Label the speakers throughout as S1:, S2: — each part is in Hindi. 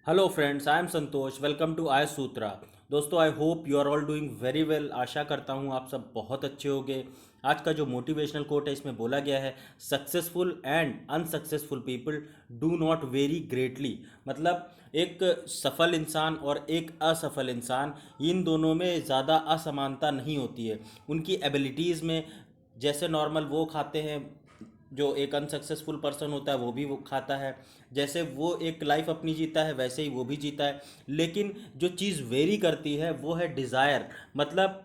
S1: Hello friends, I am Santosh. Welcome to I Sutra. दोस्तों, I hope you are all doing very well. आशा करता हूँ आप सब बहुत अच्छे होंगे। आज का जो मोटिवेशनल कोट है इसमें बोला गया है, successful and unsuccessful people do not very greatly. मतलब एक सफल इंसान और एक असफल इंसान, इन दोनों में ज़्यादा असमानता नहीं होती है उनकी एबिलिटीज़ में। जैसे नॉर्मल वो खाते हैं, जो एक अनसक्सेसफुल पर्सन होता है वो खाता है। जैसे वो एक लाइफ अपनी जीता है वैसे ही वो भी जीता है। लेकिन जो चीज़ वेरी करती है वो है डिज़ायर। मतलब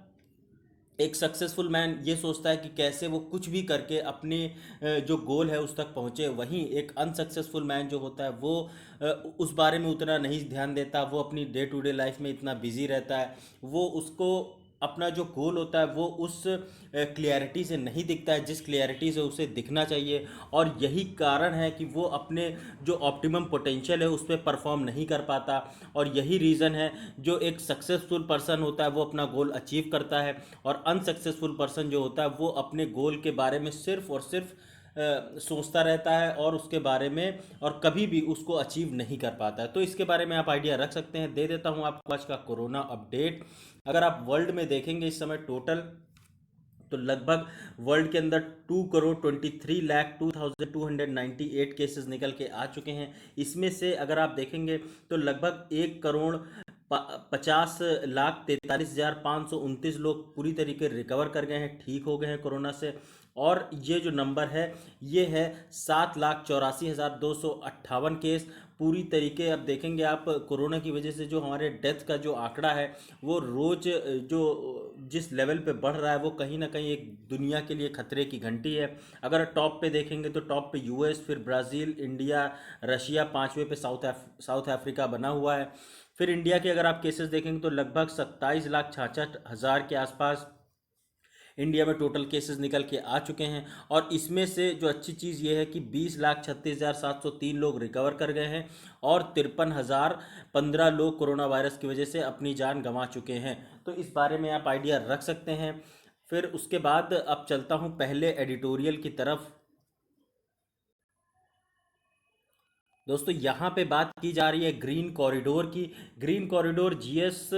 S1: एक सक्सेसफुल मैन ये सोचता है कि कैसे वो कुछ भी करके अपने जो गोल है उस तक पहुँचे। वहीं एक अनसक्सेसफुल मैन जो होता है वो अ, उस बारे में उतना नहीं ध्यान देता। वो अपनी डे टू डे लाइफ में इतना बिजी रहता है, वो उसको अपना जो गोल होता है वो उस क्लियरिटी से नहीं दिखता है जिस क्लियरिटी से उसे दिखना चाहिए। और यही कारण है कि वो अपने जो ऑप्टिमम पोटेंशियल है उस पर परफॉर्म नहीं कर पाता। और यही रीज़न है, जो एक सक्सेसफुल पर्सन होता है वो अपना गोल अचीव करता है, और अनसक्सेसफुल पर्सन जो होता है वो अपने गोल के बारे में सिर्फ और सिर्फ सोचता रहता है और उसके बारे में और कभी भी उसको अचीव नहीं कर पाता है। तो इसके बारे में आप आइडिया रख सकते हैं। दे देता हूँ आपको आज का कोरोना अपडेट। अगर आप वर्ल्ड में देखेंगे इस समय टोटल, तो लगभग वर्ल्ड के अंदर 2,23,02,298 केसेस निकल के आ चुके हैं। इसमें से अगर आप देखेंगे तो लगभग 1,50,43,529 लोग पूरी तरीके रिकवर कर गए हैं, ठीक हो गए हैं कोरोना से। और ये जो नंबर है ये है 7,84,258 केस पूरी तरीके। अब देखेंगे आप, कोरोना की वजह से जो हमारे डेथ का जो आंकड़ा है वो रोज़ जो जिस लेवल पे बढ़ रहा है वो कहीं ना कहीं एक दुनिया के लिए खतरे की घंटी है। अगर टॉप पे देखेंगे तो टॉप पे यूएस, फिर ब्राज़ील, इंडिया, रशिया, पाँचवें पे साउथ अफ्रीका बना हुआ है। फिर इंडिया के अगर आप केसेस देखेंगे तो लगभग 27,66,000 के आसपास इंडिया में टोटल केसेस निकल के आ चुके हैं। और इसमें से जो अच्छी चीज़ ये है कि 20,36,703 लोग रिकवर कर गए हैं और 53,015 लोग कोरोना वायरस की वजह से अपनी जान गंवा चुके हैं। तो इस बारे में आप आइडिया रख सकते हैं। फिर उसके बाद अब चलता हूँ पहले एडिटोरियल की तरफ। दोस्तों, यहाँ पे बात की जा रही है ग्रीन कॉरिडोर की। Green corridor GS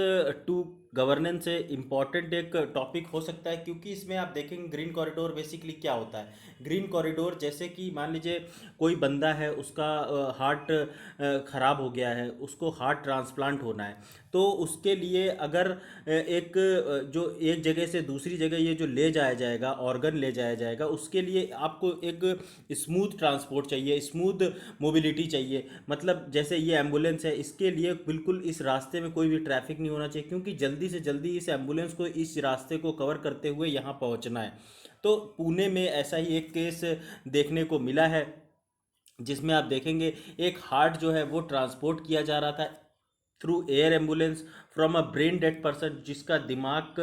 S1: two governance से इम्पॉर्टेंट एक टॉपिक हो सकता है, क्योंकि इसमें आप देखेंगे ग्रीन कॉरिडोर बेसिकली क्या होता है। ग्रीन कॉरिडोर जैसे कि मान लीजिए कोई बंदा है, उसका हार्ट ख़राब हो गया है, उसको हार्ट ट्रांसप्लांट होना है। तो उसके लिए अगर जो एक जगह से दूसरी जगह ये जो ले जाया जाएगा, ऑर्गन ले जाया जाएगा, उसके लिए आपको एक स्मूथ ट्रांसपोर्ट चाहिए, स्मूथ मोबिलिटी चाहिए। मतलब जैसे ये एम्बुलेंस है, इसके लिए बिल्कुल इस रास्ते में कोई भी ट्रैफिक नहीं होना चाहिए, क्योंकि जल्दी से जल्दी इस एम्बुलेंस को इस रास्ते को कवर करते हुए यहाँ पहुँचना है। तो पुणे में ऐसा ही एक केस देखने को मिला है, जिसमें आप देखेंगे एक हार्ट जो है वो ट्रांसपोर्ट किया जा रहा था through air ambulance from a brain dead person, जिसका दिमाग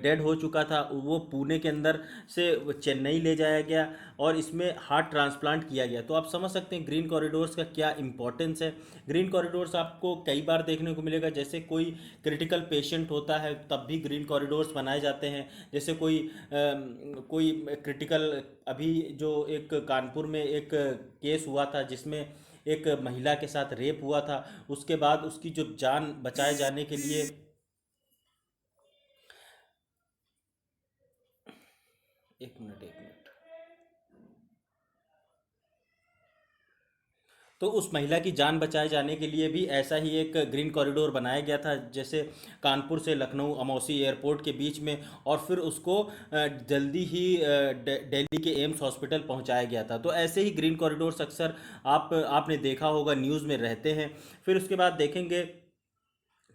S1: डेड हो चुका था। वो पुणे के अंदर से वो चेन्नई ले जाया गया और इसमें हार्ट ट्रांसप्लांट किया गया। तो आप समझ सकते हैं ग्रीन कॉरिडोर्स का क्या इंपॉर्टेंस है। ग्रीन कॉरिडोर्स आपको कई बार देखने को मिलेगा, जैसे कोई क्रिटिकल पेशेंट होता है तब भी ग्रीन कॉरिडोर्स बनाए जाते हैं। जैसे कोई क्रिटिकल, अभी जो एक कानपुर में एक केस हुआ था जिसमें एक महिला के साथ रेप हुआ था, उसके बाद उसकी जो जान बचाए जाने के लिए, एक मिनट, तो उस महिला की जान बचाए जाने के लिए भी ऐसा ही एक ग्रीन कॉरिडोर बनाया गया था, जैसे कानपुर से लखनऊ अमौसी एयरपोर्ट के बीच में। और फिर उसको जल्दी ही दिल्ली के एम्स हॉस्पिटल पहुंचाया गया था। तो ऐसे ही ग्रीन कॉरिडोर्स अक्सर आपने देखा होगा, न्यूज़ में रहते हैं। फिर उसके बाद देखेंगे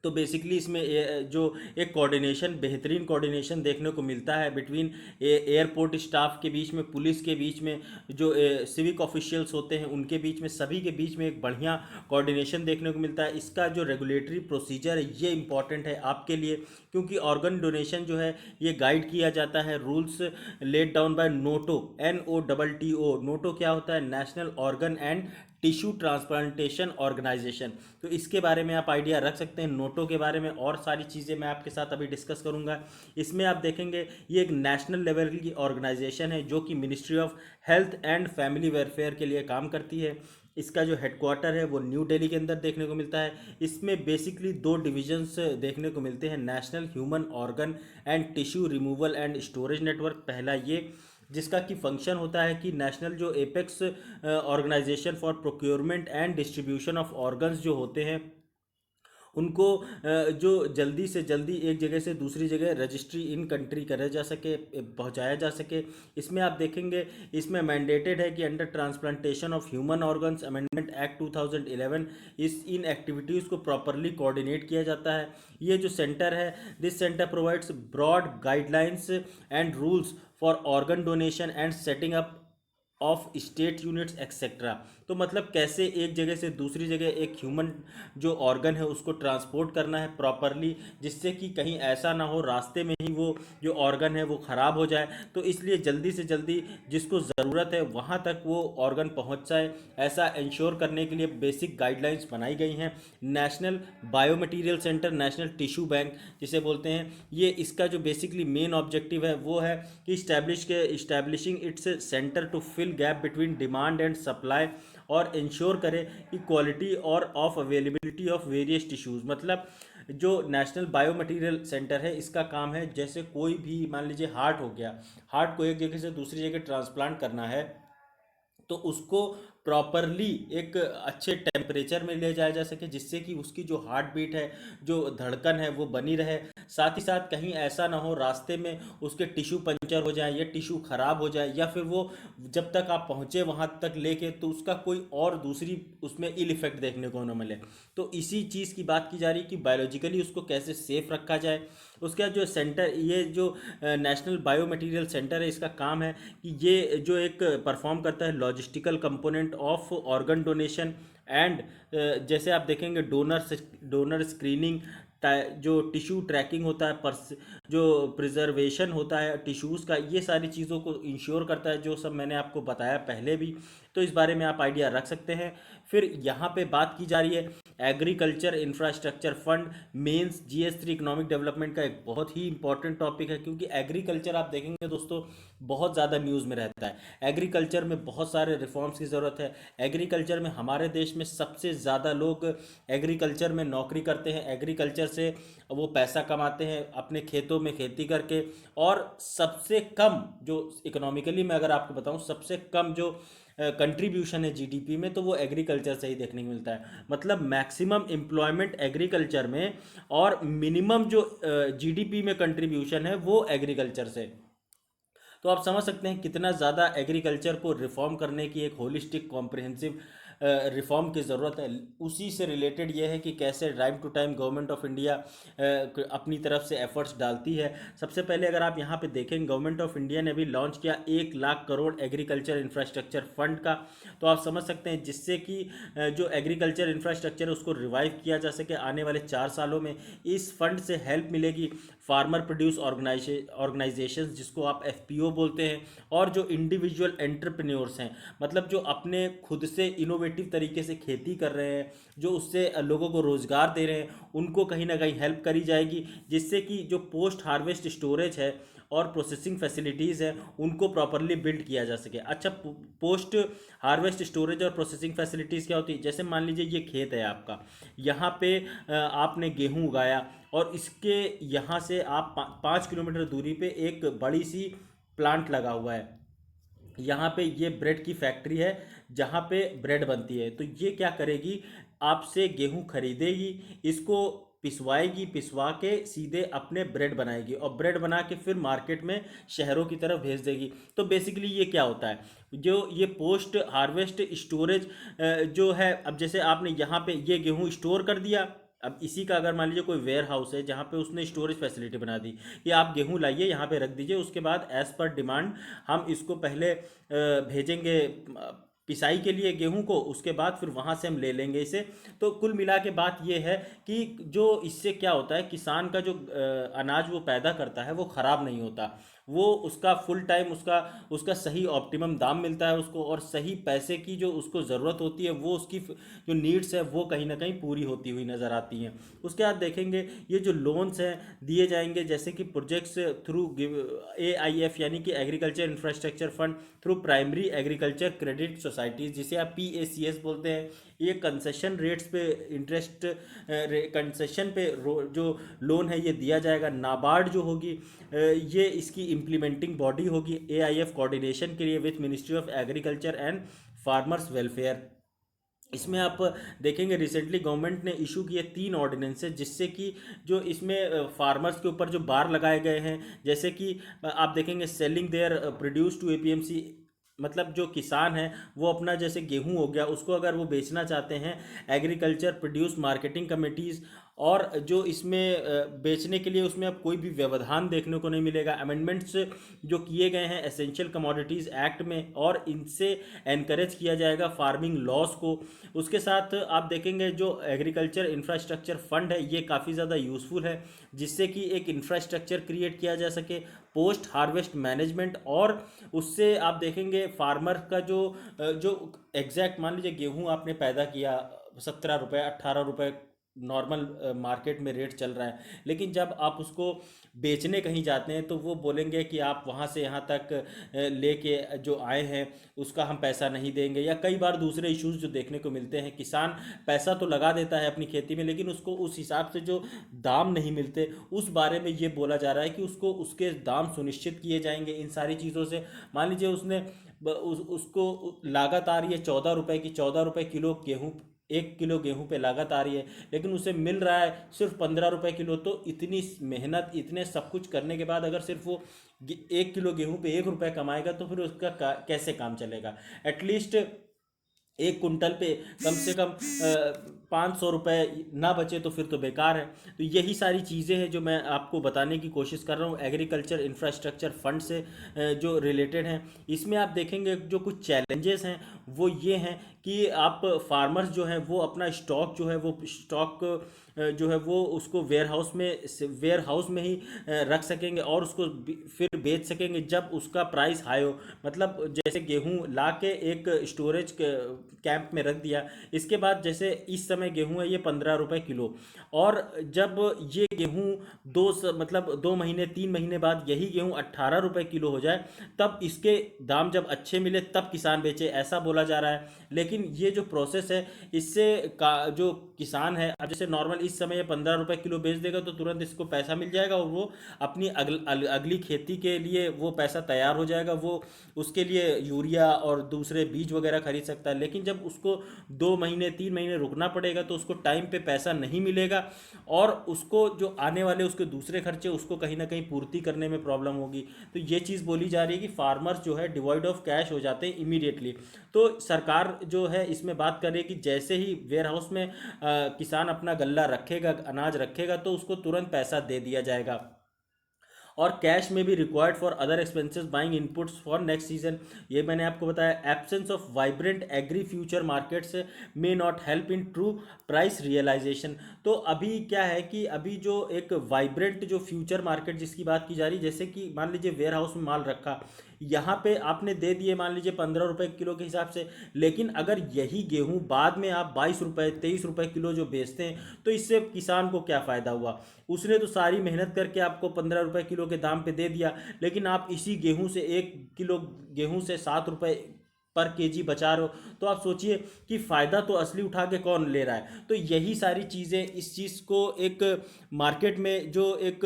S1: तो बेसिकली इसमें जो एक कोऑर्डिनेशन, बेहतरीन कोऑर्डिनेशन देखने को मिलता है बिटवीन एयरपोर्ट स्टाफ के बीच में, पुलिस के बीच में, जो सिविक ऑफिशियल्स होते हैं उनके बीच में, सभी के बीच में एक बढ़िया कोऑर्डिनेशन देखने को मिलता है। इसका जो रेगुलेटरी प्रोसीजर है ये इंपॉर्टेंट है आपके लिए, क्योंकि ऑर्गन डोनेशन जो है ये गाइड किया जाता है rules laid down by NOTTO, NOTTO। NOTTO क्या होता है? National organ and tissue transplantation organisation. तो इसके बारे में आप आइडिया रख सकते हैं। नोटो के बारे में और सारी चीज़ें मैं आपके साथ अभी डिस्कस करूंगा। इसमें आप देखेंगे ये एक नेशनल लेवल की ऑर्गेनाइजेशन है जो कि ministry of health and family welfare के लिए काम करती है। इसका जो हेडक्वार्टर है वो न्यू दिल्ली के अंदर देखने को मिलता है। इसमें बेसिकली दो डिविजन्स देखने को मिलते हैं, national human organ and tissue removal and storage network, पहला ये, जिसका की फंक्शन होता है कि नेशनल जो apex organisation for procurement and distribution of organs जो होते हैं उनको जो जल्दी से जल्दी एक जगह से दूसरी जगह रजिस्ट्री इन कंट्री करा जा सके, पहुंचाया जा सके। इसमें आप देखेंगे इसमें मैंडेटेड है कि under transplantation of human organs amendment act 2011 इस इन एक्टिविटीज़ को प्रॉपरली कोऑर्डिनेट किया जाता है। ये जो सेंटर है, this centre provides broad guidelines and rules for organ donation and setting up of state units etcetera. तो मतलब कैसे एक जगह से दूसरी जगह एक ह्यूमन जो ऑर्गन है उसको ट्रांसपोर्ट करना है प्रॉपरली, जिससे कि कहीं ऐसा ना हो रास्ते में ही वो जो ऑर्गन है वो ख़राब हो जाए। तो इसलिए जल्दी से जल्दी जिसको ज़रूरत है वहाँ तक वो ऑर्गन पहुँच जाए, ऐसा इंश्योर करने के लिए बेसिक गाइडलाइंस बनाई गई हैं। National biomaterial centre, national tissue bank जिसे बोलते हैं, ये इसका जो बेसिकली मेन ऑब्जेक्टिव है वो है कि establishing its centre to fill gap between demand and supply और इंश्योर करे कि क्वालिटी और of availability of various tissues. मतलब जो नेशनल बायोमटीरियल सेंटर है इसका काम है, जैसे कोई भी मान लीजिए हार्ट हो गया, हार्ट को एक जगह से दूसरी जगह ट्रांसप्लांट करना है तो उसको प्रॉपरली एक अच्छे टेम्परेचर में ले जाया जा सके, जिससे कि उसकी जो हार्ट बीट है, जो धड़कन है वो बनी रहे। साथ ही साथ कहीं ऐसा ना हो रास्ते में उसके टिश्यू पंचर हो जाए या टिश्यू ख़राब हो जाए, या फिर वो जब तक आप पहुँचे वहाँ तक लेके तो उसका कोई और दूसरी उसमें इल इफ़ेक्ट देखने को न मिले। तो इसी चीज़ की बात की जा रही है कि बायोलॉजिकली उसको कैसे सेफ रखा जाए। उसका जो सेंटर, ये जो नेशनल बायो मटेरियल सेंटर है, इसका काम है कि ये जो एक परफॉर्म करता है logistical component of organ donation and, जैसे आप देखेंगे डोनर स्क्रीनिंग, जो टिश्यू ट्रैकिंग होता है, जो प्रिजर्वेशन होता है टिश्यूज़ का, ये सारी चीज़ों को इंश्योर करता है, जो सब मैंने आपको बताया पहले भी। तो इस बारे में आप आइडिया रख सकते हैं। फिर यहाँ पे बात की जा रही है agriculture infrastructure fund, mains GS3 economic development का एक बहुत ही इंपॉर्टेंट टॉपिक है, क्योंकि एग्रीकल्चर आप देखेंगे दोस्तों बहुत ज़्यादा न्यूज़ में रहता है। एग्रीकल्चर में बहुत सारे रिफॉर्म्स की ज़रूरत है। एग्रीकल्चर में हमारे देश में सबसे ज़्यादा लोग एग्रीकल्चर में नौकरी करते हैं, एग्रीकल्चर से वो पैसा कमाते हैं अपने खेतों में खेती करके। और सबसे कम जो इकोनॉमिकली मैं अगर आपको बताऊं, सबसे कम जो कंट्रीब्यूशन है जीडीपी में, तो वो एग्रीकल्चर से ही देखने को मिलता है। मतलब मैक्सिमम एम्प्लॉयमेंट एग्रीकल्चर में और मिनिमम जो जीडीपी में कंट्रीब्यूशन है वो एग्रीकल्चर से। तो आप समझ सकते हैं कितना ज़्यादा एग्रीकल्चर को रिफॉर्म करने की एक होलिस्टिक कॉम्प्रिहेंसिव रिफॉर्म की ज़रूरत है। उसी से रिलेटेड ये है कि कैसे time to time government of India अपनी तरफ से एफर्ट्स डालती है। सबसे पहले अगर आप यहाँ पे देखें, गवर्नमेंट ऑफ इंडिया ने भी लॉन्च किया 1 lakh crore agriculture infrastructure fund का। तो आप समझ सकते हैं जिससे कि जो एग्रीकल्चर इंफ्रास्ट्रक्चर है उसको रिवाइव किया जा सके आने वाले 4 सालों में। इस फंड से हेल्प मिलेगी फार्मर प्रोड्यूस ऑर्गेनाइजेशंस, जिसको आप FPO बोलते हैं, और जो इंडिविजुअल एंटरप्रेन्योर्स हैं, मतलब जो अपने खुद से इनोवेटिव तरीके से खेती कर रहे हैं, जो उससे लोगों को रोज़गार दे रहे हैं, उनको कहीं ना कहीं हेल्प करी जाएगी, जिससे कि जो पोस्ट हार्वेस्ट स्टोरेज है और प्रोसेसिंग फैसिलिटीज़ हैं उनको प्रॉपरली बिल्ड किया जा सके। अच्छा, पोस्ट हार्वेस्ट स्टोरेज और प्रोसेसिंग फैसिलिटीज़ क्या होती है? जैसे मान लीजिए ये खेत है आपका, यहाँ पे आपने गेहूँ उगाया और इसके यहाँ से आप 5 किलोमीटर दूरी पे एक बड़ी सी प्लांट लगा हुआ है। यहाँ पे ये ब्रेड की फैक्ट्री है जहाँ पे ब्रेड बनती है। तो ये क्या करेगी, आपसे गेहूं खरीदेगी, इसको पिसवाएगी, पिसवा के सीधे अपने ब्रेड बनाएगी और ब्रेड बना के फिर मार्केट में शहरों की तरफ भेज देगी। तो बेसिकली ये क्या होता है, जो ये पोस्ट हार्वेस्ट स्टोरेज जो है, अब जैसे आपने यहाँ पे ये गेहूं स्टोर कर दिया, अब इसी का अगर मान लीजिए कोई वेयर हाउस है जहाँ पे उसने स्टोरेज फैसिलिटी बना दी कि आप गेहूं लाइए यहाँ पे रख दीजिए, उसके बाद एज़ पर डिमांड हम इसको पहले भेजेंगे पिसाई के लिए गेहूं को, उसके बाद फिर वहाँ से हम ले लेंगे इसे। तो कुल मिला के बात ये है कि जो इससे क्या होता है, किसान का जो अनाज वो पैदा करता है वो ख़राब नहीं होता, वो उसका फुल टाइम उसका उसका सही ऑप्टिमम दाम मिलता है उसको, और सही पैसे की जो उसको ज़रूरत होती है वो उसकी जो नीड्स है वो कहीं ना कहीं पूरी होती हुई नज़र आती हैं। उसके बाद देखेंगे ये जो लोन्स हैं दिए जाएंगे जैसे कि प्रोजेक्ट्स थ्रू AIF यानी कि agriculture infrastructure fund through primary agriculture credit societies, जिसे आप PACS बोलते हैं। ये कंसेशन रेट्स पे इंटरेस्ट कंसेशन पे जो लोन है ये दिया जाएगा। नाबार्ड जो होगी ये इसकी इम्प्लीमेंटिंग बॉडी होगी AIF कोऑर्डिनेशन के लिए with ministry of agriculture and farmers welfare. इसमें आप देखेंगे रिसेंटली गवर्नमेंट ने इशू किए 3 ऑर्डिनेंसेज, जिससे कि जो इसमें फार्मर्स के ऊपर जो बार लगाए गए हैं, जैसे कि आप देखेंगे selling their produce to APMC, मतलब जो किसान है वो अपना जैसे गेहूं हो गया उसको अगर वो बेचना चाहते हैं एग्रीकल्चर प्रोड्यूस मार्केटिंग कमेटीज़, और जो इसमें बेचने के लिए उसमें अब कोई भी व्यवधान देखने को नहीं मिलेगा। अमेंडमेंट्स जो किए गए हैं एसेंशियल कमोडिटीज़ एक्ट में, और इनसे एनकरेज किया जाएगा फार्मिंग लॉस को। उसके साथ आप देखेंगे जो एग्रीकल्चर इंफ्रास्ट्रक्चर फंड है ये काफ़ी ज़्यादा यूज़फुल है, जिससे कि एक इंफ्रास्ट्रक्चर क्रिएट किया जा सके पोस्ट हार्वेस्ट मैनेजमेंट, और उससे आप देखेंगे फार्मर का जो एग्जैक्ट मान लीजिए गेहूं आपने पैदा किया 17 रुपये 18 रुपये नॉर्मल मार्केट में रेट चल रहा है, लेकिन जब आप उसको बेचने कहीं जाते हैं तो वो बोलेंगे कि आप वहाँ से यहाँ तक लेके जो आए हैं उसका हम पैसा नहीं देंगे, या कई बार दूसरे इश्यूज जो देखने को मिलते हैं। किसान पैसा तो लगा देता है अपनी खेती में लेकिन उसको उस हिसाब से जो दाम नहीं मिलते, उस बारे में ये बोला जा रहा है कि उसको उसके दाम सुनिश्चित किए जाएंगे इन सारी चीज़ों से। मान लीजिए उसने उसको लागत आ रही है 14 रुपए की, 14 रुपए किलो गेहूँ, 1 किलो गेहूं पे लागत आ रही है, लेकिन उसे मिल रहा है सिर्फ 15 रुपए किलो। तो इतनी मेहनत इतने सब कुछ करने के बाद अगर सिर्फ वो 1 किलो गेहूं पे 1 रुपये कमाएगा तो फिर उसका कैसे काम चलेगा। एटलीस्ट 1 कुंटल पे कम से कम 500 रुपये ना बचे तो फिर तो बेकार है। तो यही सारी चीज़ें हैं जो मैं आपको बताने की कोशिश कर रहा हूँ एग्रीकल्चर इंफ्रास्ट्रक्चर फंड से जो रिलेटेड हैं। इसमें आप देखेंगे जो कुछ चैलेंजेस हैं वो ये हैं कि आप फार्मर्स जो हैं वो अपना स्टॉक जो है वो स्टॉक जो है वो उसको वेयर हाउस में ही रख सकेंगे और उसको फिर बेच सकेंगे जब उसका प्राइस हाई हो। मतलब जैसे गेहूं ला के एक स्टोरेज कैंप में रख दिया, इसके बाद जैसे इस समय गेहूं है ये 15 रुपए किलो, और जब ये गेहूं मतलब 2 महीने 3 महीने बाद यही गेहूं 18 रुपए किलो हो जाए, तब इसके दाम जब अच्छे मिले तब किसान बेचे, ऐसा बोला जा रहा है। लेकिन ये जो प्रोसेस है इससे जो किसान है, अब जैसे नॉर्मल इस समय ये 15 रुपए किलो बेच देगा तो तुरंत इसको पैसा मिल जाएगा और वो अपनी अगली खेती के लिए वो पैसा तैयार हो जाएगा, वो उसके लिए यूरिया और दूसरे बीज वगैरह खरीद सकता है। लेकिन जब उसको 2 महीने 3 महीने रुकना पड़ेगा तो उसको टाइम पे पैसा नहीं मिलेगा, और उसको जो आने वाले उसके दूसरे खर्चे उसको कहीं ना कहीं पूर्ति करने में प्रॉब्लम होगी। तो ये चीज़ बोली जा रही है कि फार्मर्स जो है डिवॉइड ऑफ कैश हो जाते हैं इमीडिएटली। तो सरकार जो है इसमें बात कर रही है कि जैसे ही वेयर हाउस में किसान अपना गल्ला रखेगा, अनाज रखेगा, तो उसको तुरंत पैसा दे दिया जाएगा। और कैश में भी required for other expenses buying inputs for next season. ये मैंने आपको बताया। Absence of vibrant agri future markets may not help in true price realisation. तो अभी क्या है कि अभी जो एक वाइब्रेंट जो फ्यूचर मार्केट जिसकी बात की जा रही है, जैसे कि मान लीजिए वेयर हाउस में माल रखा, यहाँ पे आपने दे दिए मान लीजिए 15 रुपए किलो के हिसाब से, लेकिन अगर यही गेहूं बाद में आप 22 रुपए 23 रुपए किलो जो बेचते हैं तो इससे किसान को क्या फ़ायदा हुआ। उसने तो सारी मेहनत करके आपको 15 रुपए किलो के दाम पे दे दिया, लेकिन आप इसी गेहूं से 1 किलो गेहूं से 7 रुपए पर केजी बचा रहे हो। तो आप सोचिए कि फ़ायदा तो असली उठा के कौन ले रहा है। तो यही सारी चीज़ें इस चीज़ को एक मार्केट में जो एक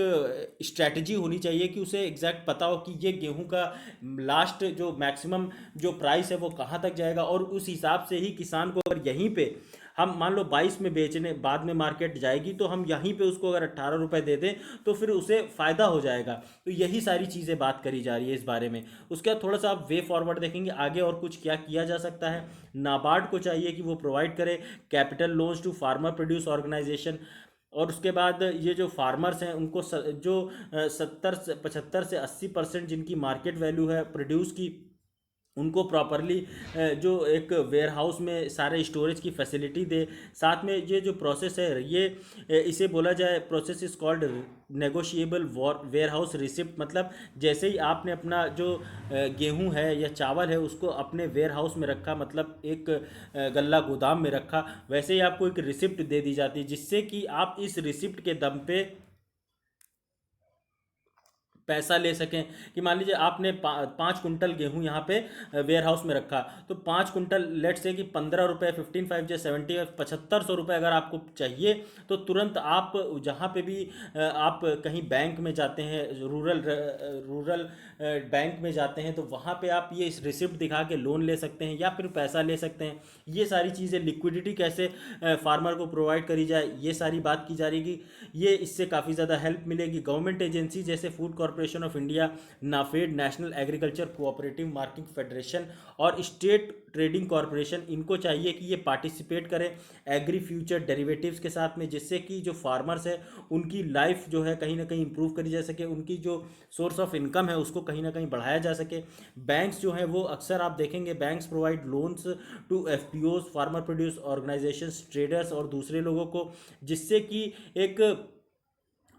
S1: स्ट्रैटेजी होनी चाहिए कि उसे एग्जैक्ट पता हो कि ये गेहूं का लास्ट जो मैक्सिमम जो प्राइस है वो कहाँ तक जाएगा, और उस हिसाब से ही किसान को अगर यहीं पे हम मान लो 22 में बेचने बाद में मार्केट जाएगी तो हम यहीं पे उसको अगर 18 रुपए दे दें तो फिर उसे फ़ायदा हो जाएगा। तो यही सारी चीज़ें बात करी जा रही है इस बारे में। उसके बाद थोड़ा सा आप वे फॉरवर्ड देखेंगे आगे और कुछ क्या किया जा सकता है। नाबार्ड को चाहिए कि वो प्रोवाइड करे capital loans to farmer produce organisation, और उसके बाद ये जो फार्मर्स हैं उनको जो 70 से 75 से 80% जिनकी मार्केट वैल्यू है प्रोड्यूस की, उनको प्रॉपरली जो एक वेयर हाउस में सारे स्टोरेज की फैसिलिटी दे। साथ में ये जो प्रोसेस है ये इसे बोला जाए, process is called negotiable warehouse receipt. मतलब जैसे ही आपने अपना जो गेहूं है या चावल है उसको अपने वेयर हाउस में रखा, मतलब एक गल्ला गोदाम में रखा, वैसे ही आपको एक रिसिप्ट दे दी जाती है, जिससे कि आप इस रिसिप्ट के दम पे पैसा ले सकें। कि मान लीजिए आपने 5 कुंटल गेहूं यहाँ पे वेयर हाउस में रखा, तो 5 कुंटल, लेट से कि 15 रुपये, 15 5 70, 7500 रुपये अगर आपको चाहिए, तो तुरंत आप जहाँ पे भी आप कहीं बैंक में जाते हैं, रूरल बैंक में जाते हैं, तो वहाँ पे आप ये रिसिप्ट दिखा के लोन ले सकते हैं या फिर पैसा ले सकते हैं। ये सारी चीज़ें, लिक्विडिटी कैसे फार्मर को प्रोवाइड करी जाए, ये सारी बात की जा रही है कि ये इससे काफ़ी ज़्यादा हेल्प मिलेगी। गवर्नमेंट एजेंसी जैसे food corporation of India, NAFED, national agriculture cooperative marketing federation और स्टेट ट्रेडिंग कॉरपोरेशन, इनको चाहिए कि ये पार्टिसिपेट करें एग्री फ्यूचर डेरिवेटिव्स के साथ में, जिससे कि जो फार्मर्स है उनकी लाइफ जो है कहीं ना कहीं इंप्रूव करी जा सके, उनकी जो सोर्स ऑफ इनकम है उसको कहीं ना कहीं बढ़ाया जा सके। बैंक्स जो है वो अक्सर आप देखेंगे banks provide loans to FPOs, farmer produce organisations, traders और दूसरे लोगों को, जिससे कि एक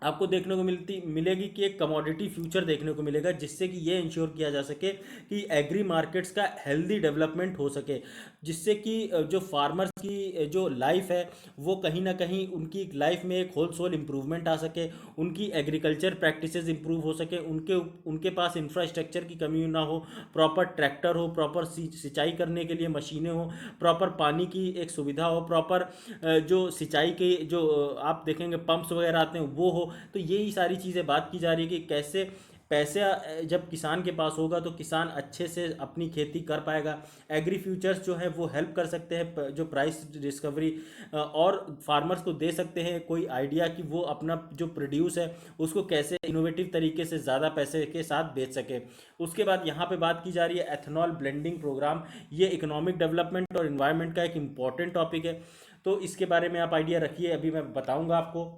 S1: आपको देखने को मिलेगी कि एक कमोडिटी फ्यूचर देखने को मिलेगा, जिससे कि ये इंश्योर किया जा सके कि एग्री मार्केट्स का हेल्दी डेवलपमेंट हो सके, जिससे कि जो फार्मर्स की जो लाइफ है वो कहीं ना कहीं उनकी लाइफ में एक होल सोल इम्प्रूवमेंट आ सके, उनकी एग्रीकल्चर प्रैक्टिसेस इंप्रूव हो सके, उनके उनके पास इंफ्रास्ट्रक्चर की कमी ना हो, प्रॉपर ट्रैक्टर हो, प्रॉपर सिंचाई करने के लिए मशीनें हो, प्रॉपर पानी की एक सुविधा हो, प्रॉपर जो सिंचाई के जो आप देखेंगे पंप्स वगैरह आते हैं वो हो। तो यही सारी चीज़ें बात की जा रही है कि कैसे पैसा जब किसान के पास होगा तो किसान अच्छे से अपनी खेती कर पाएगा। एग्री फ्यूचर्स जो है वो हेल्प कर सकते हैं, जो प्राइस डिस्कवरी और फार्मर्स को दे सकते हैं कोई आइडिया कि वो अपना जो प्रोड्यूस है उसको कैसे इनोवेटिव तरीके से ज़्यादा पैसे के साथ बेच सके। उसके बाद यहाँ पे बात की जा रही है एथेनॉल ब्लेंडिंग प्रोग्राम। ये इकोनॉमिक डेवलपमेंट और इन्वायरमेंट का एक इम्पॉर्टेंट टॉपिक है, तो इसके बारे में आप आइडिया रखिए, अभी मैं बताऊँगा आपको।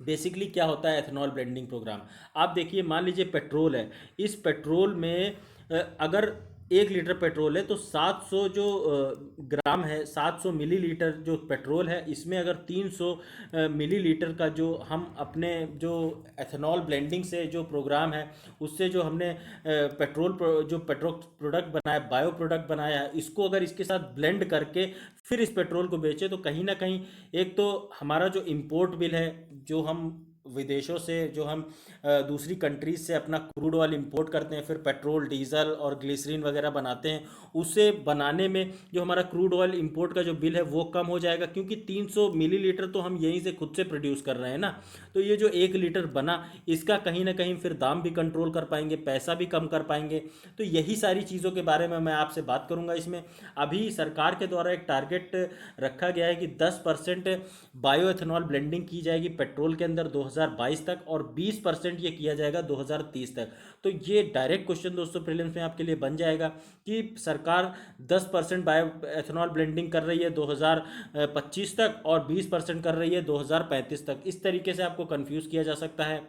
S1: बेसिकली क्या होता है एथेनॉल ब्लेंडिंग प्रोग्राम। आप देखिए, मान लीजिए पेट्रोल है, इस पेट्रोल में अगर 1 लीटर पेट्रोल है तो 700 जो ग्राम है, 700 मिलीलीटर जो पेट्रोल है, इसमें अगर 300 मिलीलीटर का जो हम अपने जो एथेनॉल ब्लेंडिंग से जो प्रोग्राम है उससे जो हमने जो पेट्रोल प्रोडक्ट बनाया, बायो प्रोडक्ट बनाया है, इसको अगर इसके साथ ब्लेंड करके फिर इस पेट्रोल को बेचे, तो कहीं ना कहीं एक तो हमारा जो इम्पोर्ट बिल है, जो हम विदेशों से जो हम दूसरी कंट्रीज से अपना क्रूड ऑयल इंपोर्ट करते हैं, फिर पेट्रोल, डीजल और ग्लिसरीन वगैरह बनाते हैं, उसे बनाने में जो हमारा क्रूड ऑयल इंपोर्ट का जो बिल है वो कम हो जाएगा, क्योंकि 300 मिलीलीटर तो हम यहीं से खुद से प्रोड्यूस कर रहे हैं ना। तो ये जो 1 लीटर बना, इसका कहीं ना कहीं फिर दाम भी कंट्रोल कर पाएंगे, पैसा भी कम कर पाएंगे। तो यही सारी चीज़ों के बारे में मैं आपसे बात करूंगा इसमें। अभी सरकार के द्वारा एक टारगेट रखा गया है कि 10% बायो एथेनॉल ब्लेंडिंग की जाएगी पेट्रोल के अंदर 2022 तक, और 20% ये किया जाएगा 2030 तक। तो ये डायरेक्ट क्वेश्चन दोस्तों प्रीलिम्स में आपके लिए बन जाएगा कि सरकार 10% बायो एथेनॉल ब्लेंडिंग कर रही है 2025 तक और 20% कर रही है 2035 तक। इस तरीके से आपको कंफ्यूज किया जा सकता है।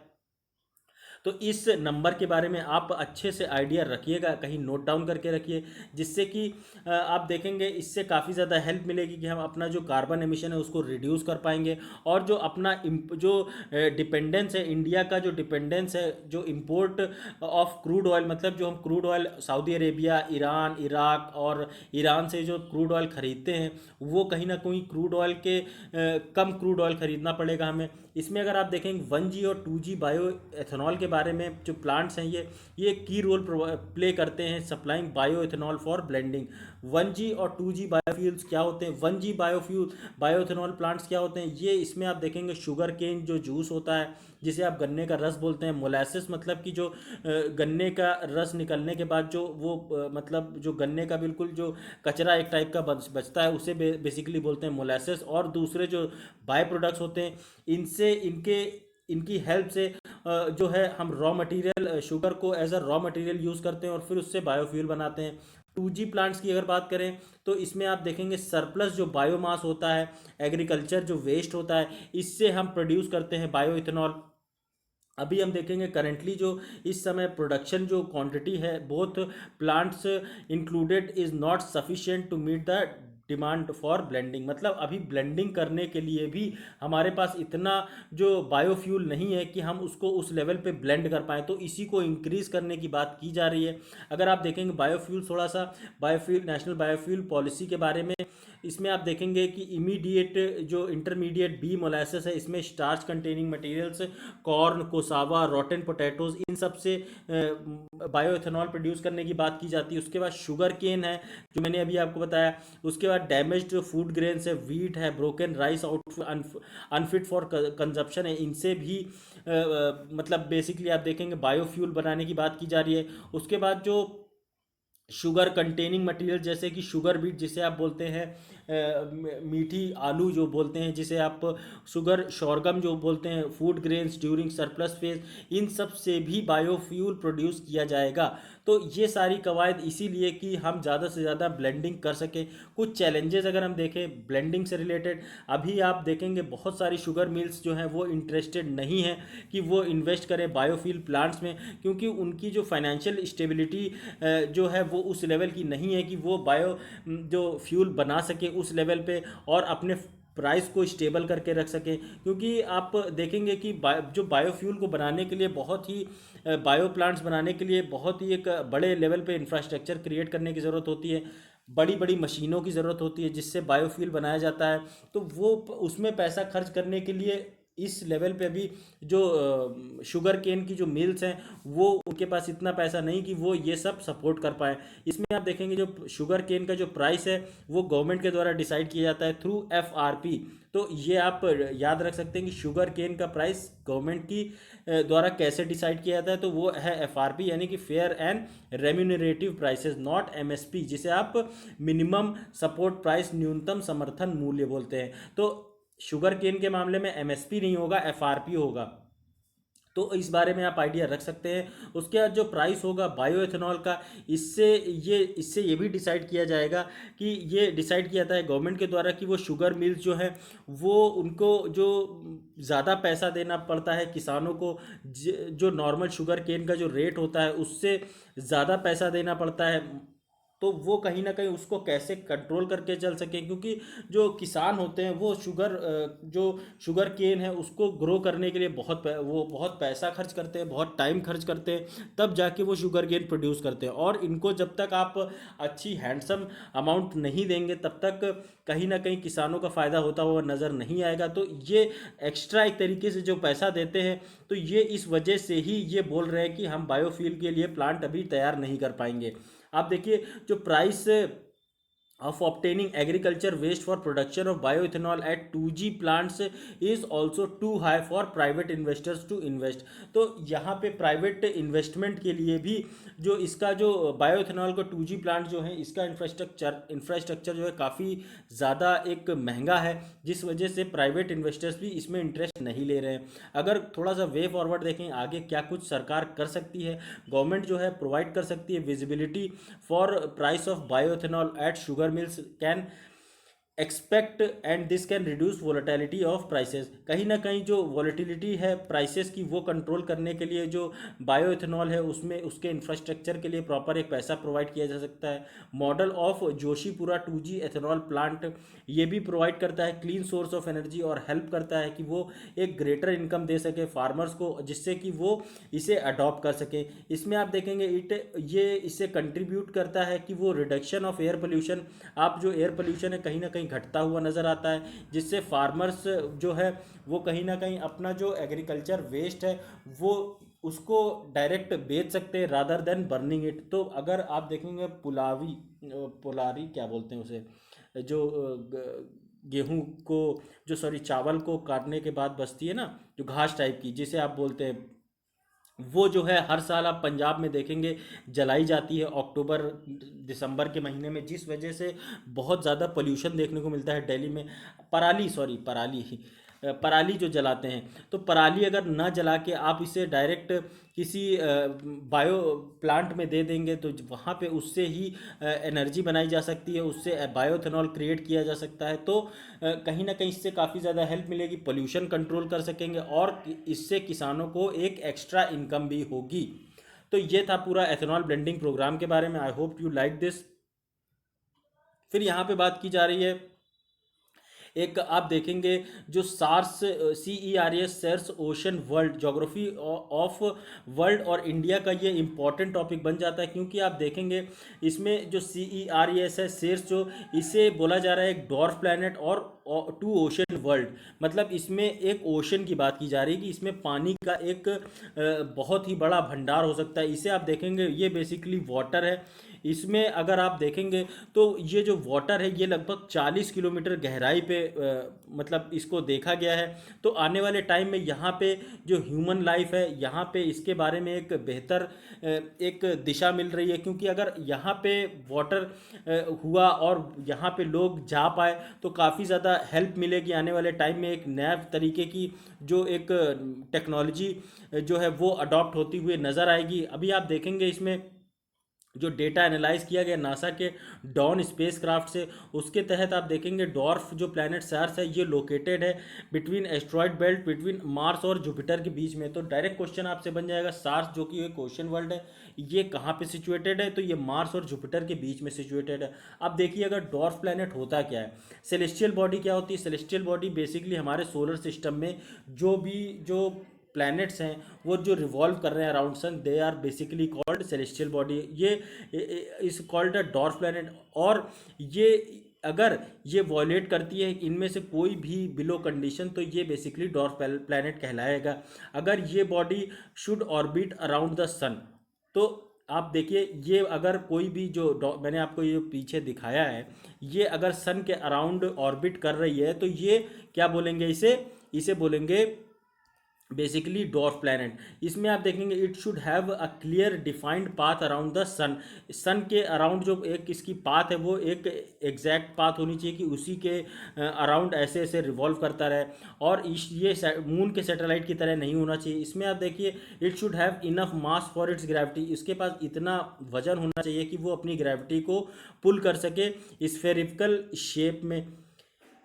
S1: तो इस नंबर के बारे में आप अच्छे से आइडिया रखिएगा, कहीं नोट डाउन करके रखिए, जिससे कि आप देखेंगे इससे काफ़ी ज़्यादा हेल्प मिलेगी कि हम अपना जो कार्बन एमिशन है उसको रिड्यूस कर पाएंगे। और जो अपना जो डिपेंडेंस है, इंडिया का जो डिपेंडेंस है जो इंपोर्ट ऑफ क्रूड ऑयल, मतलब जो हम crude oil Saudi Arabia, Iran, Iraq और ईरान से जो क्रूड ऑयल ख़रीदते हैं, वो कहीं ना कहीं क्रूड ऑयल के कम क्रूड ऑयल ख़रीदना पड़ेगा हमें। इसमें अगर आप देखेंगे 1G और 2G बायो एथेनॉल के बारे में जो प्लांट्स हैं, ये की रोल प्ले करते हैं supplying bio ethanol for blending. 1G और 2G बायोफ्यूल्स क्या होते हैं, 1G बायो एथेनॉल प्लांट्स क्या होते हैं, ये इसमें आप देखेंगे शुगर केन जो जूस होता है, जिसे आप गन्ने का रस बोलते हैं, मोलासिस मतलब कि जो गन्ने का रस निकलने के बाद जो वो मतलब जो गन्ने का बिल्कुल जो कचरा एक टाइप का बचता है, उसे बेसिकली बोलते हैं मोलासिस। और दूसरे जो बाय प्रोडक्ट्स होते हैं, इनसे इनकी हेल्प से जो है हम रॉ मटेरियल शुगर को as a raw material use करते हैं और फिर उससे बायोफ्यूल बनाते हैं। 2G प्लांट्स की अगर बात करें तो इसमें आप देखेंगे सरप्लस जो बायोमास होता है, एग्रीकल्चर जो वेस्ट होता है, इससे हम प्रोड्यूस करते हैं बायो इथेनॉल। अभी हम देखेंगे करंटली जो इस समय प्रोडक्शन जो क्वांटिटी है both plants included is not sufficient to meet the demand for blending. मतलब अभी ब्लेंडिंग करने के लिए भी हमारे पास इतना जो बायोफ्यूल नहीं है कि हम उसको उस लेवल पे ब्लेंड कर पाएँ, तो इसी को इंक्रीज करने की बात की जा रही है। अगर आप देखेंगे बायोफ्यूल, थोड़ा सा बायोफ्यूल नेशनल बायोफ्यूल पॉलिसी के बारे में, इसमें आप देखेंगे कि इमीडिएट जो इंटरमीडिएट बी मोलासेस है, इसमें starch containing materials, corn, cassava, rotten potatoes, इन सब से बायो इथेनॉल प्रोड्यूस करने की बात की जाती है। उसके बाद शुगर केन है जो मैंने अभी आपको बताया। उसके बाद डैमेज्ड फूड ग्रेन्स है, वीट है, broken rice out unfit for consumption है, इनसे भी मतलब बेसिकली आप देखेंगे बायोफ्यूल बनाने की बात की जा रही है। उसके बाद जो शुगर कंटेनिंग मटेरियल जैसे कि शुगर बीट जिसे आप बोलते हैं, मीठी आलू जो बोलते हैं, जिसे आप शुगर शोरगम जो बोलते हैं, food grains during surplus phase, इन सब से भी बायोफ्यूल प्रोड्यूस किया जाएगा। तो ये सारी कवायद इसीलिए कि हम ज़्यादा से ज़्यादा ब्लेंडिंग कर सकें। कुछ चैलेंजेस अगर हम देखें ब्लेंडिंग से रिलेटेड, अभी आप देखेंगे बहुत सारी शुगर मिल्स जो हैं वो इंटरेस्टेड नहीं हैं कि वो इन्वेस्ट करें बायोफ्यूल प्लांट्स में, क्योंकि उनकी जो फाइनेंशियल स्टेबिलिटी जो है वो उस लेवल की नहीं है कि वो जो फ्यूल बना सके उस लेवल पे और अपने प्राइस को स्टेबल करके रख सके। क्योंकि आप देखेंगे कि जो बायोफ्यूल को बनाने के लिए बहुत ही बायो प्लांट्स बनाने के लिए बहुत ही एक बड़े लेवल पे इंफ्रास्ट्रक्चर क्रिएट करने की ज़रूरत होती है, बड़ी बड़ी मशीनों की ज़रूरत होती है जिससे बायोफ्यूल बनाया जाता है। तो वो उसमें पैसा खर्च करने के लिए इस लेवल पे अभी जो शुगर केन की जो मिल्स हैं वो उनके पास इतना पैसा नहीं कि वो ये सब सपोर्ट कर पाए। इसमें आप देखेंगे जो शुगर केन का जो प्राइस है वो गवर्नमेंट के द्वारा डिसाइड किया जाता है थ्रू एफआरपी। तो ये आप याद रख सकते हैं कि शुगर केन का प्राइस गवर्नमेंट की द्वारा कैसे डिसाइड किया जाता है, तो वो है एफआरपी, यानी कि fair and remunerative prices, not MSP, जिसे आप मिनिमम सपोर्ट प्राइस, न्यूनतम समर्थन मूल्य बोलते हैं। तो शुगर केन के मामले में एमएसपी नहीं होगा, एफआरपी होगा। तो इस बारे में आप आइडिया रख सकते हैं। उसके बाद जो प्राइस होगा बायो एथेनॉल का, इससे ये भी डिसाइड किया जाएगा कि ये डिसाइड किया जाता है गवर्नमेंट के द्वारा कि वो शुगर मिल्स जो हैं वो उनको जो ज़्यादा पैसा देना पड़ता है किसानों को, जो नॉर्मल शुगर केन का जो रेट होता है उससे ज़्यादा पैसा देना पड़ता है, तो वो कहीं ना कहीं उसको कैसे कंट्रोल करके चल सकें। क्योंकि जो किसान होते हैं वो जो शुगर केन है उसको ग्रो करने के लिए वो बहुत पैसा खर्च करते हैं, बहुत टाइम खर्च करते हैं, तब जाके वो शुगर केन प्रोड्यूस करते हैं। और इनको जब तक आप अच्छी हैंडसम अमाउंट नहीं देंगे तब तक कहीं ना कहीं किसानों का फ़ायदा होता हुआ नज़र नहीं आएगा। तो ये एक्स्ट्रा एक तरीके से जो पैसा देते हैं, तो ये इस वजह से ही ये बोल रहे हैं कि हम बायोफ्यूल के लिए प्लांट अभी तैयार नहीं कर पाएंगे। आप देखिए जो price of obtaining agriculture waste for production of bioethanol at 2G plants is also too high for private investors to invest। तो यहाँ पे प्राइवेट इन्वेस्टमेंट के लिए भी जो इसका जो बायोएथेनॉल का 2G प्लांट जो है इसका इंफ्रास्ट्रक्चर जो है काफ़ी ज़्यादा एक महंगा है, जिस वजह से प्राइवेट इन्वेस्टर्स भी इसमें इंटरेस्ट नहीं ले रहे हैं। अगर थोड़ा सा वे फॉरवर्ड देखें आगे क्या कुछ सरकार कर सकती है, गवर्नमेंट जो है प्रोवाइड कर सकती है visibility for price of bioethanol at sugar mills can expect and this can reduce volatility of prices. कहीं ना कहीं जो वोलेटिलिटी है प्राइसेस की वो कंट्रोल करने के लिए जो बायो इथेनॉल है उसमें उसके इंफ्रास्ट्रक्चर के लिए प्रॉपर एक पैसा प्रोवाइड किया जा सकता है। Model of Joshipura 2G ethanol plant ये भी प्रोवाइड करता है क्लीन सोर्स ऑफ एनर्जी और हेल्प करता है कि वो एक ग्रेटर इनकम दे सके फार्मर्स को, जिससे कि वो इसे अडॉप्ट कर सकें। इसमें आप देखेंगे ये इससे कंट्रीब्यूट करता है कि वो रिडक्शन ऑफ एयर पोल्यूशन, आप जो एयर पोल्यूशन है कहीं ना कहीं घटता हुआ नज़र आता है, जिससे फार्मर्स जो है वो कहीं ना कहीं अपना जो एग्रीकल्चर वेस्ट है वो उसको डायरेक्ट बेच सकते हैं रादर देन बर्निंग इट। तो अगर आप देखेंगे पुलारी क्या बोलते हैं उसे, जो गेहूं को जो सॉरी चावल को काटने के बाद बचती है ना जो घास टाइप की जिसे आप बोलते हैं, वो जो है हर साल आप पंजाब में देखेंगे जलाई जाती है अक्टूबर दिसंबर के महीने में, जिस वजह से बहुत ज़्यादा पोल्यूशन देखने को मिलता है दिल्ली में। पराली पराली जो जलाते हैं, तो पराली अगर ना जला के आप इसे डायरेक्ट किसी बायो प्लांट में दे देंगे तो वहाँ पे उससे ही एनर्जी बनाई जा सकती है, उससे बायोथेनॉल क्रिएट किया जा सकता है। तो कहीं ना कहीं इससे काफ़ी ज़्यादा हेल्प मिलेगी, पोल्यूशन कंट्रोल कर सकेंगे और इससे किसानों को एक एक्स्ट्रा इनकम भी होगी। तो ये था पूरा एथेनॉल ब्लेंडिंग प्रोग्राम के बारे में। आई होप यू लाइक दिस। फिर यहाँ पे बात की जा रही है, एक आप देखेंगे जो Ceres, CERS, Ceres ocean world geography of world और इंडिया का ये इंपॉर्टेंट टॉपिक बन जाता है, क्योंकि आप देखेंगे इसमें जो CERS है, सेर्स, जो इसे बोला जा रहा है एक डॉर्फ प्लैनेट और टू ओशन वर्ल्ड, मतलब इसमें एक ओशन की बात की जा रही है कि इसमें पानी का एक बहुत ही बड़ा भंडार हो सकता है। इसे आप देखेंगे ये बेसिकली वाटर है। इसमें अगर आप देखेंगे तो ये जो वाटर है ये लगभग 40 किलोमीटर गहराई पे मतलब इसको देखा गया है। तो आने वाले टाइम में यहाँ पे जो ह्यूमन लाइफ है, यहाँ पे इसके बारे में एक बेहतर एक दिशा मिल रही है, क्योंकि अगर यहाँ पे वाटर हुआ और यहाँ पे लोग जा पाए तो काफ़ी ज़्यादा हेल्प मिलेगी आने वाले टाइम में। एक नया तरीके की जो एक टेक्नोलॉजी जो है वो अडॉप्ट होती हुई नज़र आएगी। अभी आप देखेंगे इसमें जो डेटा एनालाइज किया गया नासा के डॉन स्पेस क्राफ्ट से, उसके तहत आप देखेंगे डॉर्फ जो प्लैनेट सार्स है ये लोकेटेड है between asteroid belt, between Mars और जुपिटर के बीच में। तो डायरेक्ट क्वेश्चन आपसे बन जाएगा, सार्स जो कि एक ओशन वर्ल्ड है ये कहाँ पे सिचुएटेड है? तो ये मार्स और जुपिटर के बीच में सिचुएटेड है। अब देखिए अगर डॉर्फ प्लैनेट होता क्या है, सेलेस्टियल बॉडी क्या होती है? सेलेस्टियल बॉडी बेसिकली हमारे सोलर सिस्टम में जो प्लैनेट्स हैं वो जो रिवॉल्व कर रहे हैं around sun, they are basically called celestial body. ये is called a dwarf planet. और ये अगर ये वॉयलेट करती है इनमें से कोई भी बिलो कंडीशन तो ये बेसिकली डॉर्फ प्लैनेट कहलाएगा। अगर ये body should orbit around the sun, तो आप देखिए ये अगर कोई भी जो मैंने आपको ये पीछे दिखाया है, ये अगर सन के अराउंड ऑर्बिट कर रही है तो ये क्या बोलेंगे? इसे बोलेंगे बेसिकली डॉर्फ प्लैनेट। इसमें आप देखेंगे it should have a clear defined path around the sun. Sun के अराउंड जो एक इसकी पाथ है वो एक एग्जैक्ट पाथ होनी चाहिए कि उसी के अराउंड ऐसे ऐसे रिवॉल्व करता रहे, और ये मून के सैटेलाइट की तरह नहीं होना चाहिए। इसमें आप देखिए it should have enough mass for its gravity, इसके पास इतना वजन होना चाहिए कि वो अपनी ग्रेविटी को पुल कर सके स्फेरिकल शेप में,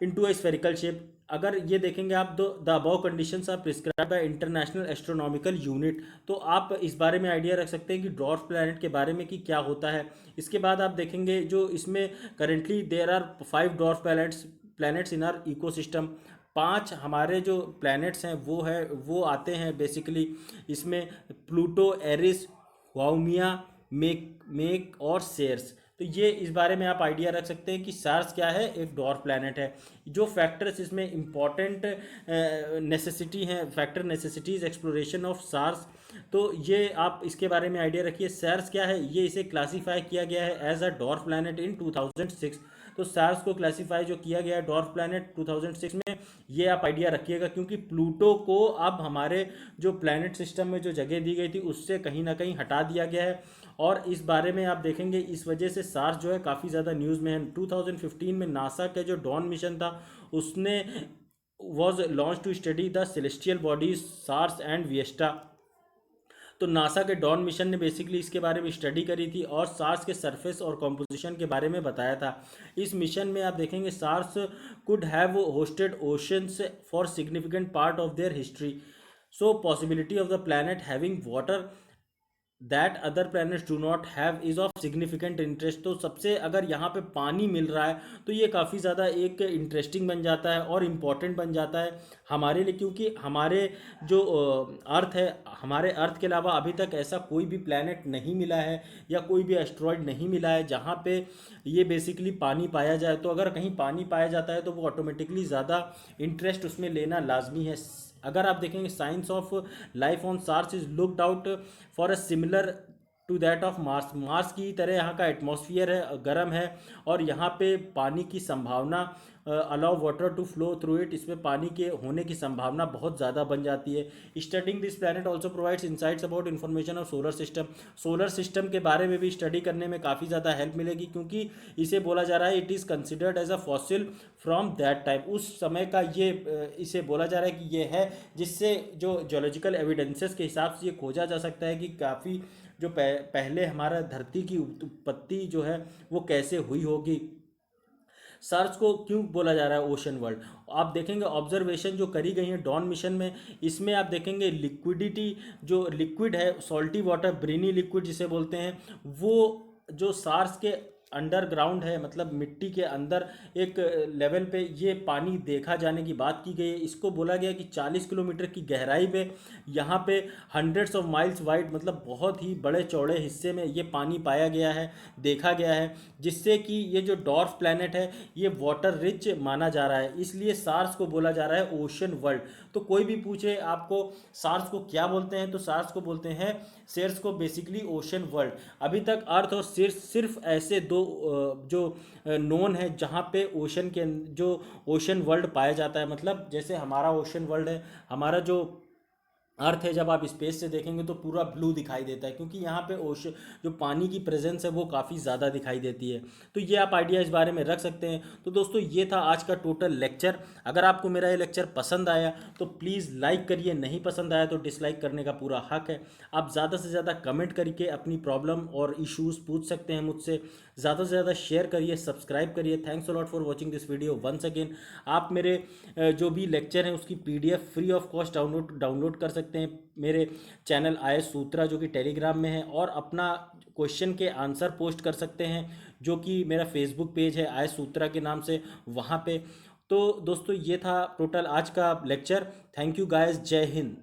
S1: इनटू अ स्फेरिकल शेप। अगर ये देखेंगे आप the above conditions are prescribe by international astronomical unit, तो आप इस बारे में आइडिया रख सकते हैं कि डॉर्फ प्लैनेट के बारे में कि क्या होता है। इसके बाद आप देखेंगे जो इसमें currently there are 5 dwarf planets in our ecosystem. 5 हमारे जो प्लैनेट्स हैं वो आते हैं बेसिकली इसमें, प्लूटो, एरिस, हाउमिया, मेक और सेर्स। तो ये इस बारे में आप आइडिया रख सकते हैं कि सार्स क्या है, एक डॉर्फ प्लैनेट है। जो फैक्टर्स इसमें इंपॉर्टेंट नेसेसिटी हैं, factor necessities exploration of Ceres, तो ये आप इसके बारे में आइडिया रखिए। सार्स क्या है, ये इसे क्लासीफाई किया गया है as a dwarf planet in 2006। तो सार्स को क्लासीफाई जो किया गया है डॉर्फ प्लैनेट 2006 में, ये आप आइडिया रखिएगा, क्योंकि प्लूटो को अब हमारे जो प्लैनेट सिस्टम में जो जगह दी गई थी उससे कहीं ना कहीं हटा दिया गया है। और इस बारे में आप देखेंगे इस वजह से सार्स जो है काफ़ी ज़्यादा न्यूज़ में है। 2015 में नासा का जो डॉन मिशन था उसने was launch to study the celestial bodies Ceres and Vesta. तो नासा के डॉन मिशन ने बेसिकली इसके बारे में स्टडी करी थी और सार्स के सरफेस और कॉम्पोजिशन के बारे में बताया था। इस मिशन में आप देखेंगे Ceres could have hosted oceans for significant part of their history, so possibility of the planet having water that other planets do not have is of significant interest. तो सबसे अगर यहाँ पे पानी मिल रहा है तो ये काफ़ी ज़्यादा एक इंटरेस्टिंग बन जाता है और इम्पॉर्टेंट बन जाता है हमारे लिए, क्योंकि हमारे जो अर्थ है, हमारे अर्थ के अलावा अभी तक ऐसा कोई भी प्लैनेट नहीं मिला है या कोई भी एस्ट्रॉयड नहीं मिला है जहाँ पे ये बेसिकली पानी पाया जाए। तो अगर कहीं पानी पाया जाता है तो वो ऑटोमेटिकली ज़्यादा इंटरेस्ट उसमें लेना लाजमी है। अगर आप देखेंगे science of life on Ceres is looked out for a similar to that of Mars. Mars की तरह यहाँ का एटमॉस्फेयर है, गर्म है, और यहाँ पे पानी की संभावना, allow water to flow through it, इसमें पानी के होने की संभावना बहुत ज़्यादा बन जाती है। Studying this planet also provides insights about information of solar system. Solar system के बारे में भी स्टडी करने में काफ़ी ज़्यादा हेल्प मिलेगी, क्योंकि इसे बोला जा रहा है it is considered as a fossil from that time. उस समय का ये इसे बोला जा रहा है कि ये है, जिससे जो जोलॉजिकल एविडेंसेस के हिसाब से ये खोजा जा सकता है कि काफ़ी जो पहले हमारा धरती की उत्पत्ति जो है वो कैसे हुई होगी। सार्स को क्यों बोला जा रहा है ओशन वर्ल्ड? आप देखेंगे ऑब्जर्वेशन जो करी गई है डॉन मिशन में, इसमें आप देखेंगे लिक्विडिटी, जो लिक्विड है सॉल्टी वाटर, ब्रेनी लिक्विड जिसे बोलते हैं, वो जो सार्स के अंडरग्राउंड है, मतलब मिट्टी के अंदर एक लेवल पे ये पानी देखा जाने की बात की गई है। इसको बोला गया कि 40 किलोमीटर की गहराई पे यहाँ पे हंड्रेड्स ऑफ माइल्स वाइड, मतलब बहुत ही बड़े चौड़े हिस्से में ये पानी पाया गया है, देखा गया है, जिससे कि ये जो डॉर्फ प्लैनेट है ये वाटर रिच माना जा रहा है, इसलिए सार्स को बोला जा रहा है ओशन वर्ल्ड। तो कोई भी पूछे आपको सार्स को क्या बोलते हैं, तो सार्स को बोलते हैं, सेर्स को बेसिकली ओशन वर्ल्ड। अभी तक अर्थ और सिर्फ सिर्फ ऐसे दो जो नोन है जहाँ पे ओशन के जो ओशन वर्ल्ड पाया जाता है, मतलब जैसे हमारा ओशन वर्ल्ड है, हमारा जो अर्थ है, जब आप स्पेस से देखेंगे तो पूरा ब्लू दिखाई देता है, क्योंकि यहाँ पे ओशन जो पानी की प्रेजेंस है वो काफ़ी ज़्यादा दिखाई देती है। तो ये आप आइडिया इस बारे में रख सकते हैं। तो दोस्तों ये था आज का टोटल लेक्चर। अगर आपको मेरा ये लेक्चर पसंद आया तो प्लीज़ लाइक करिए, नहीं पसंद आया तो डिसलाइक करने का पूरा हक है। आप ज़्यादा से ज़्यादा कमेंट करके अपनी प्रॉब्लम और इश्यूज़ पूछ सकते हैं मुझसे। ज़्यादा से ज़्यादा शेयर करिए, सब्सक्राइब करिए। Thanks a lot for watching this video once again. आप मेरे जो भी लेक्चर हैं उसकी PDF free of cost download कर सकते हैं मेरे चैनल आयुष सूत्रा, जो कि टेलीग्राम में है, और अपना क्वेश्चन के आंसर पोस्ट कर सकते हैं, जो कि मेरा फेसबुक पेज है आयुष सूत्रा के नाम से, वहाँ पे। तो दोस्तों ये था टोटल आज का लेक्चर। थैंक यू गाइस, जय हिंद।